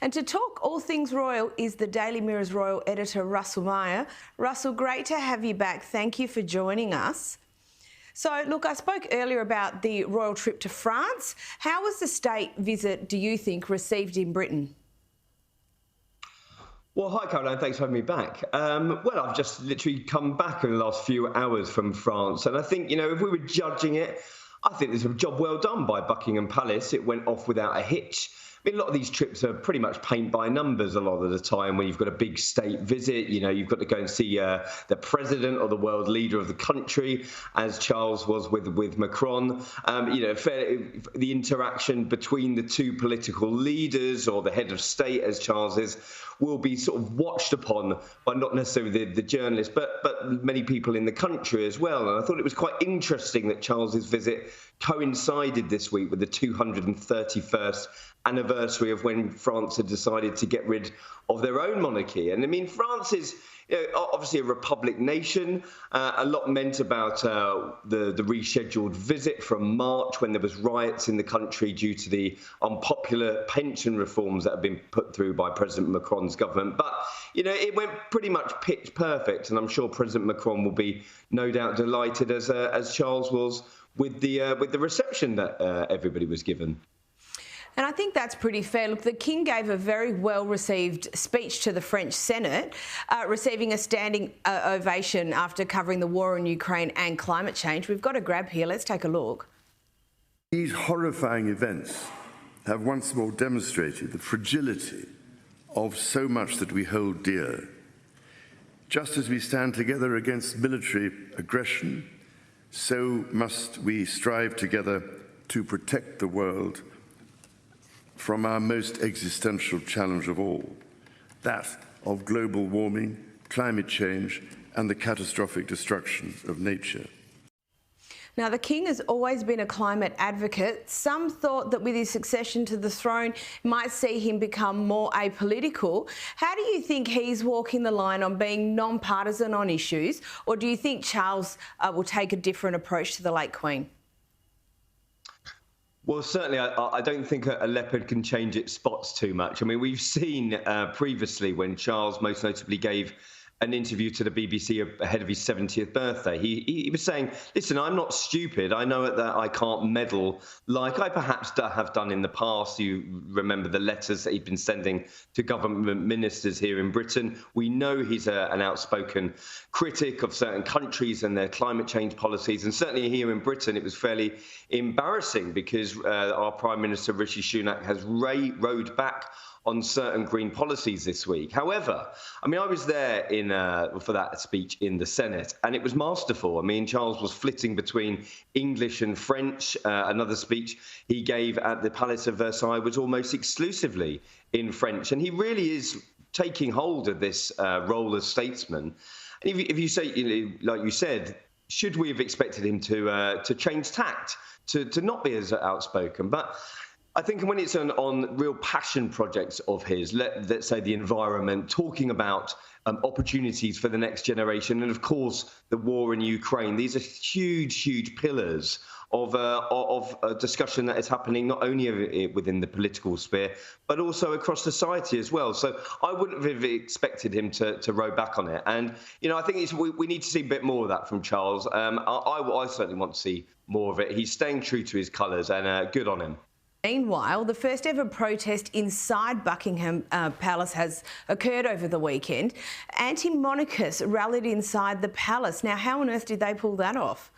And to talk all things royal is the Daily Mirror's royal editor, Russell Meyer. Russell, great to have you back. Thank you for joining us. So, look, I spoke earlier about the royal trip to France. How was the state visit, do you think, received in Britain? Well, hi, Caroline. Thanks for having me back. Well, I've just literally come back in the last few hours from France. And I think, if we were judging it, I think there's a job well done by Buckingham Palace. It went off without a hitch. I mean, a lot of these trips are pretty much paint by numbers a lot of the time when you've got a big state visit. You've got to go and see the president or the world leader of the country, as Charles was with Macron. The interaction between the two political leaders or the head of state, as Charles is, will be sort of watched upon by not necessarily the journalists, but many people in the country as well. And I thought it was quite interesting that Charles's visit coincided this week with the 231st anniversary of when France had decided to get rid of their own monarchy. And I mean, France is obviously a republic nation. A lot meant about the rescheduled visit from March when there was riots in the country due to the unpopular pension reforms that have been put through by President Macron's government. But, it went pretty much pitch perfect. And I'm sure President Macron will be no doubt delighted, as Charles was, with the reception that everybody was given. And I think that's pretty fair. Look, the King gave a very well-received speech to the French Senate, receiving a standing ovation after covering the war in Ukraine and climate change. We've got a grab here. Let's take a look. These horrifying events have once more demonstrated the fragility of so much that we hold dear. Just as we stand together against military aggression, so must we strive together to protect the world from our most existential challenge of all, that of global warming, climate change, and the catastrophic destruction of nature. Now, the King has always been a climate advocate. Some thought that with his succession to the throne might see him become more apolitical. How do you think he's walking the line on being non-partisan on issues, or do you think Charles will take a different approach to the late Queen? Well, certainly, I don't think a leopard can change its spots too much. I mean, we've seen previously when Charles most notably gave an interview to the BBC ahead of his 70th birthday. He was saying, listen, I'm not stupid. I know that I can't meddle like I perhaps have done in the past. You remember the letters that he'd been sending to government ministers here in Britain. We know he's an outspoken critic of certain countries and their climate change policies. And certainly here in Britain, it was fairly embarrassing because our Prime Minister, Rishi Sunak, has rowed back on certain green policies this week. However, I mean, I was there for that speech in the Senate, and it was masterful. I mean, Charles was flitting between English and French. Another speech he gave at the Palace of Versailles was almost exclusively in French, and he really is taking hold of this role as statesman. And if you say, like you said, should we have expected him to change tact, to not be as outspoken? But I think when it's on real passion projects of his, let's say the environment, talking about opportunities for the next generation, and of course the war in Ukraine, these are huge, huge pillars of a discussion that is happening not only within the political sphere, but also across society as well. So I wouldn't have expected him to row back on it. And, I think we need to see a bit more of that from Charles. I certainly want to see more of it. He's staying true to his colours, and good on him. Meanwhile, the first ever protest inside Buckingham Palace has occurred over the weekend. Anti-monarchists rallied inside the palace. Now, how on earth did they pull that off?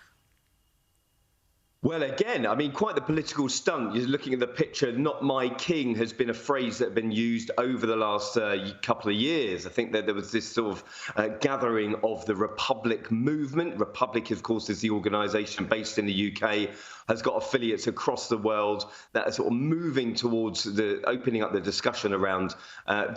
Well, again, I mean, quite the political stunt. You're looking at the picture, "Not my king" has been a phrase that has been used over the last couple of years. I think that there was this sort of gathering of the Republic movement. Republic, of course, is the organisation based in the UK, has got affiliates across the world that are sort of moving towards opening up the discussion around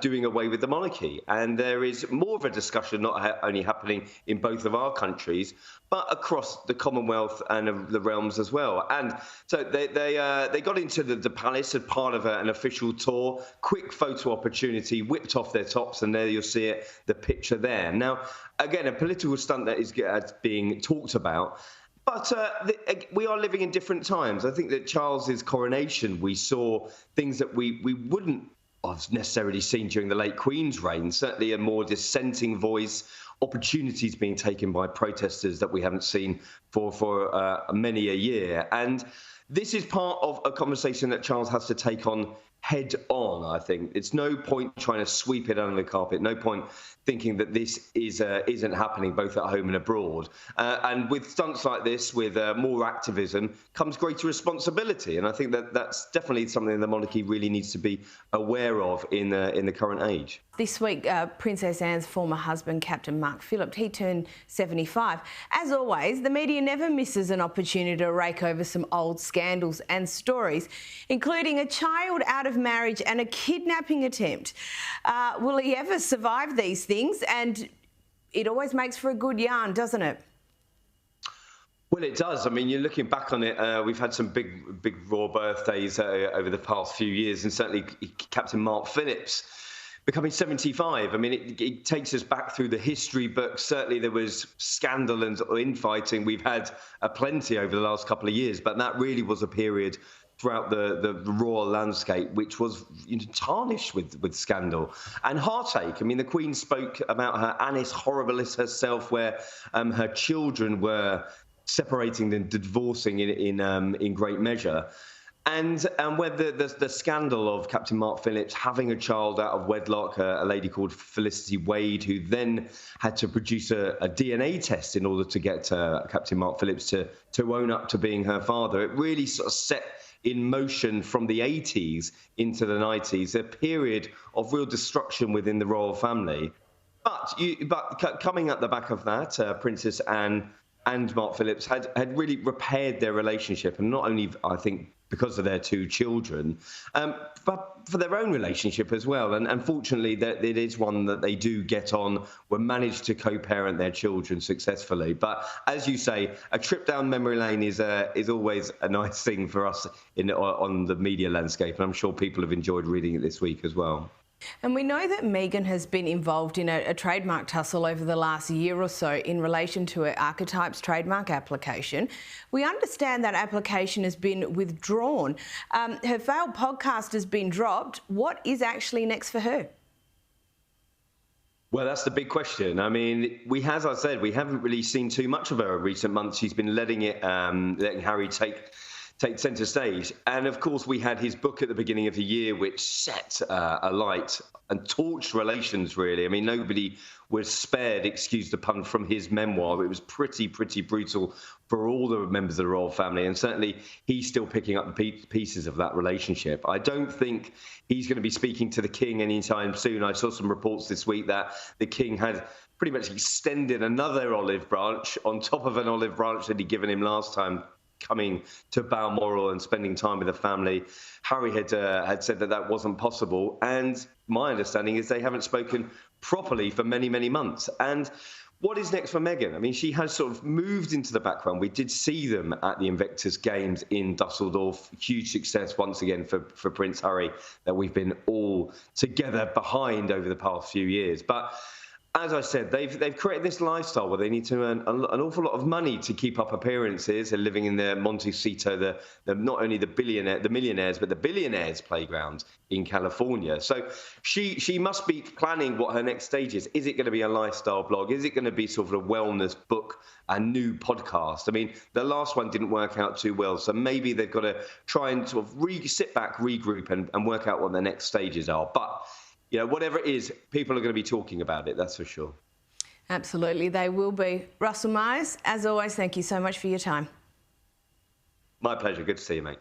doing away with the monarchy. And there is more of a discussion not only happening in both of our countries, but across the Commonwealth and the realms as well. And so they got into the palace as part of an official tour, quick photo opportunity, whipped off their tops, and there you'll see it, the picture there. Now, again, a political stunt that is being talked about. But we are living in different times. I think that Charles's coronation, we saw things that we wouldn't I've necessarily seen during the late Queen's reign. Certainly a more dissenting voice, opportunities being taken by protesters that we haven't seen for many a year. And this is part of a conversation that Charles has to take on head on, I think. It's no point trying to sweep it under the carpet, no point thinking that this isn't happening both at home and abroad. And with stunts like this, with more activism, comes greater responsibility. And I think that that's definitely something the monarchy really needs to be aware of in the current age. This week, Princess Anne's former husband, Captain Mark Phillip, he turned 75. As always, the media never misses an opportunity to rake over some old scandals and stories, including a child out of marriage and a kidnapping attempt. Will he ever survive these things? And it always makes for a good yarn, doesn't it? Well, it does. I mean, you're looking back on it, we've had some big royal birthdays over the past few years, and certainly Captain Mark Phillips becoming 75. I mean, it takes us back through the history books. Certainly there was scandal and infighting. We've had plenty over the last couple of years, but that really was a period throughout the royal landscape which was tarnished with scandal and heartache. I mean, the Queen spoke about her annus horribilis herself, where her children were separating and divorcing in great measure. And where the scandal of Captain Mark Phillips having a child out of wedlock, a lady called Felicity Wade, who then had to produce a DNA test in order to get Captain Mark Phillips to own up to being her father. It really sort of set in motion from the 80s into the 90s a period of real destruction within the royal family. But coming at the back of that, Princess Anne and Mark Phillips had really repaired their relationship, and not only, I think, because of their two children, but for their own relationship as well. And fortunately, that it is one that they do get on, were managed to co-parent their children successfully. But as you say, a trip down memory lane is always a nice thing for us on the media landscape, and I'm sure people have enjoyed reading it this week as well. And we know that Meghan has been involved in a trademark tussle over the last year or so in relation to her Archetypes trademark application. We understand that application has been withdrawn. Her failed podcast has been dropped. What is actually next for her? Well, that's the big question. I mean, as I said, we haven't really seen too much of her in recent months. She's been letting Harry take centre stage. And of course, we had his book at the beginning of the year, which set alight and torched relations, really. I mean, nobody was spared, excuse the pun, from his memoir. It was pretty brutal for all the members of the royal family. And certainly he's still picking up the pieces of that relationship. I don't think he's going to be speaking to the king anytime soon. I saw some reports this week that the king had pretty much extended another olive branch on top of an olive branch that he'd given him last time, coming to Balmoral and spending time with the family. Harry had said that wasn't possible, and my understanding is they haven't spoken properly for many months. And what is next for Meghan? I mean, she has sort of moved into the background. We did see them at the Invictus Games in Dusseldorf. Huge success once again for Prince Harry that we've been all together behind over the past few years. But as I said, they've created this lifestyle where they need to earn an awful lot of money to keep up appearances. They're living in the Montecito, the not only the millionaires, but the billionaires playground in California. So she must be planning what her next stage is. Is it going to be a lifestyle blog? Is it going to be sort of a wellness book, a new podcast? I mean, the last one didn't work out too well, so maybe they've got to try and sort of sit back, regroup, and work out what their next stages are. But whatever it is, people are going to be talking about it, that's for sure. Absolutely, they will be. Russell Myers, as always, thank you so much for your time. My pleasure. Good to see you, mate.